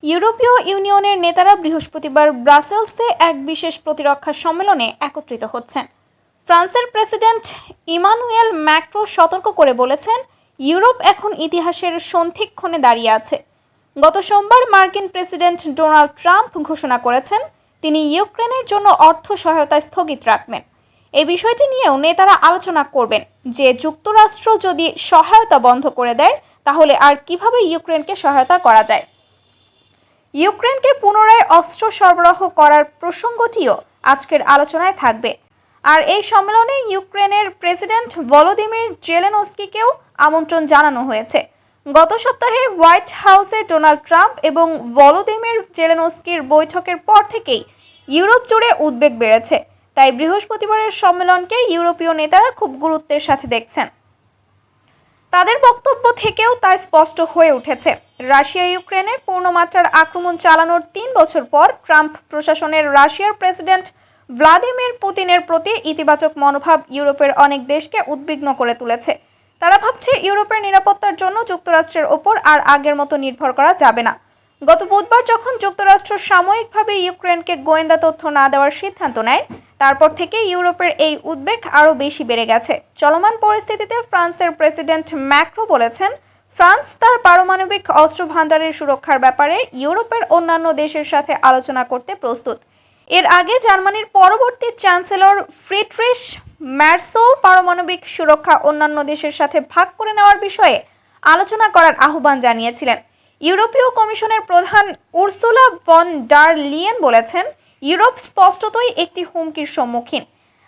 ইউরোপীয় ইউনিয়নের নেতারা বৃহস্পতিবার ব্রাসেলসে এক বিশেষ প্রতিরক্ষা সম্মেলনে একত্রিত হচ্ছেন। ফ্রান্সের প্রেসিডেন্ট ইমানুয়েল ম্যাক্রো সতর্ক করে বলেছেন, ইউরোপ এখন ইতিহাসের সন্ধিক্ষণে দাঁড়িয়ে আছে। গত সোমবার মার্কিন প্রেসিডেন্ট ডোনাল্ড ট্রাম্প ঘোষণা করেছেন, তিনি ইউক্রেনের জন্য অর্থ সহায়তা স্থগিত রাখবেন। এই বিষয়টি নিয়েও নেতারা আলোচনা করবেন যে যুক্তরাষ্ট্র যদি সহায়তা বন্ধ করে দেয় তাহলে আর কিভাবে ইউক্রেনকে সহায়তা করা যায়। ইউক্রেনকে পুনরায় অস্ত্র সরবরাহ করার প্রসঙ্গটিও আজকের আলোচনায় থাকবে। আর এই সম্মেলনে ইউক্রেনের প্রেসিডেন্ট ভলোদিমির জেলেনস্কিকেও আমন্ত্রণ জানানো হয়েছে। গত সপ্তাহে হোয়াইট হাউসে ডোনাল্ড ট্রাম্প এবং ভলোদিমির জেলেনস্কির বৈঠকের পর থেকেই ইউরোপ জুড়ে উদ্বেগ বেড়েছে। তাই বৃহস্পতিবারের সম্মেলনকে ইউরোপীয় নেতারা খুব গুরুত্বের সাথে দেখছেন। তাদের বক্তব্য থেকেও তা স্পষ্ট হয়ে উঠেছে, রাশিয়া ইউক্রেনে পূর্ণমাত্রার আক্রমণ চালানোর ৩ বছর পর ট্রাম্প প্রশাসনের রাশিয়ার প্রেসিডেন্ট ভ্লাদিমির পুতিনের প্রতি ইতিবাচক মনোভাব ইউরোপের অনেক দেশকে উদ্বিগ্ন করে তুলেছে। তারা ভাবছে ইউরোপের নিরাপত্তার জন্য যুক্তরাষ্ট্রের ওপর আর আগের মতো নির্ভর করা যাবে না। গত বুধবার যখন যুক্তরাষ্ট্র সাময়িকভাবে ইউক্রেনকে গোয়েন্দা তথ্য না দেওয়ার সিদ্ধান্ত নেয়, তারপর থেকে ইউরোপের এই উদ্বেগ আরও বেশি বেড়ে গেছে। চলমান পরিস্থিতিতে ফ্রান্সের প্রেসিডেন্ট ম্যাক্রো বলেছেন, ফ্রান্স তার পারমাণবিক অস্ত্র ভান্ডারের সুরক্ষার ব্যাপারে ইউরোপের অন্যান্য দেশের সাথে আলোচনা করতে প্রস্তুত। এর আগে জার্মানির পরবর্তী চ্যান্সেলর ফ্রিডরিশ ম্যার্সও পারমাণবিক সুরক্ষা অন্যান্য দেশের সাথে ভাগ করে নেওয়ার বিষয়ে আলোচনা করার আহ্বান জানিয়েছিলেন। ইউরোপীয় কমিশনের প্রধান উর্সুলা ভন ডার লিয়েন বলেছেন, ইউরোপ স্পষ্টতই একটি হুমকির সম্মুখীন,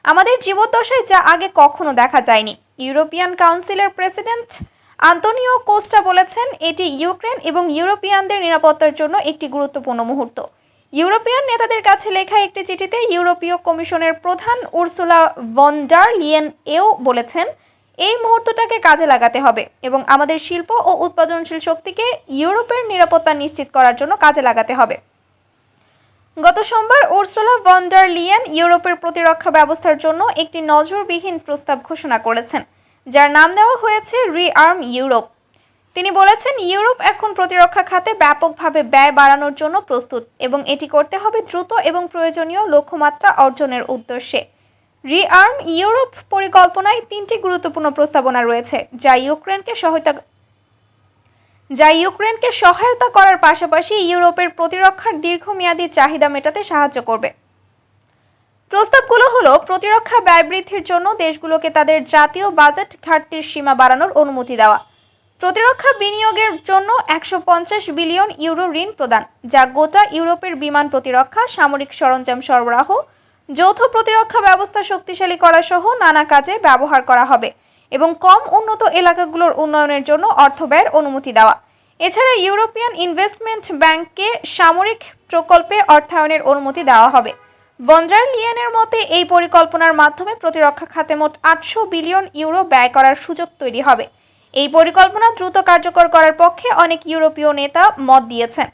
আমাদের জীবদ্দশায় যা আগে কখনো দেখা যায়নি। ইউরোপিয়ান কাউন্সিলের প্রেসিডেন্ট আন্তোনিও কোস্টা বলেছেন, এটি ইউক্রেন এবং ইউরোপিয়ানদের নিরাপত্তার জন্য একটি গুরুত্বপূর্ণ মুহূর্ত। ইউরোপিয়ান নেতাদের কাছে লেখা একটি চিঠিতে ইউরোপীয় কমিশনের প্রধান উর্সুলা ভন ডার লিয়েন এও বলেছেন, এই মুহূর্তটাকে কাজে লাগাতে হবে এবং আমাদের শিল্প ও উৎপাদনশীল শক্তিকে ইউরোপের নিরাপত্তা নিশ্চিত করার জন্য কাজে লাগাতে হবে। গত সোমবার উর্সুলা ভন ডার লিয়েন ইউরোপের প্রতিরক্ষা ব্যবস্থার জন্য একটি নজরবিহীন প্রস্তাব ঘোষণা করেছেন, যার নাম দেওয়া হয়েছে রিআর্ম ইউরোপ। তিনি বলেছেন, ইউরোপ এখন প্রতিরক্ষা খাতে ব্যাপকভাবে ব্যয় বাড়ানোর জন্য প্রস্তুত এবং এটি করতে হবে দ্রুত এবং প্রয়োজনীয় লক্ষ্যমাত্রা অর্জনের উদ্দেশ্যে। রিআর্ম ইউরোপ পরিকল্পনায় 3টি গুরুত্বপূর্ণ প্রস্তাবনা রয়েছে, যা ইউক্রেনকে সহায়তা করার পাশাপাশি ইউরোপের প্রতিরক্ষার দীর্ঘমেয়াদী চাহিদা মেটাতে সাহায্য করবে। প্রস্তাবগুলো হলো, প্রতিরক্ষা ব্যয় বৃদ্ধির জন্য দেশগুলোকে তাদের জাতীয় বাজেট ঘাটতির সীমা বাড়ানোর অনুমতি দেওয়া, প্রতিরক্ষা বিনিয়োগের জন্য 150 বিলিয়ন ইউরো ঋণ প্রদান, যা গোটা ইউরোপের বিমান প্রতিরক্ষা, সামরিক সরঞ্জাম সরবরাহ, যৌথ প্রতিরক্ষা ব্যবস্থা শক্তিশালী করা সহ নানা কাজে ব্যবহার করা হবে, এবং কম উন্নত এলাকাগুলোর উন্নয়নের জন্য অর্থ ব্যয়ের অনুমতি দেওয়া। এছাড়া ইউরোপিয়ান ইনভেস্টমেন্ট ব্যাংককে সামরিক প্রকল্পে অর্থায়নের অনুমতি দেওয়া হবে। ভন ডার লিয়েনের মতে, এই পরিকল্পনার মাধ্যমে প্রতিরক্ষা খাতে মোট 800 বিলিয়ন ইউরো ব্যয় করার সুযোগ তৈরি হবে। এই পরিকল্পনা দ্রুত কার্যকর করার পক্ষে অনেক ইউরোপীয় নেতা মত দিয়েছেন।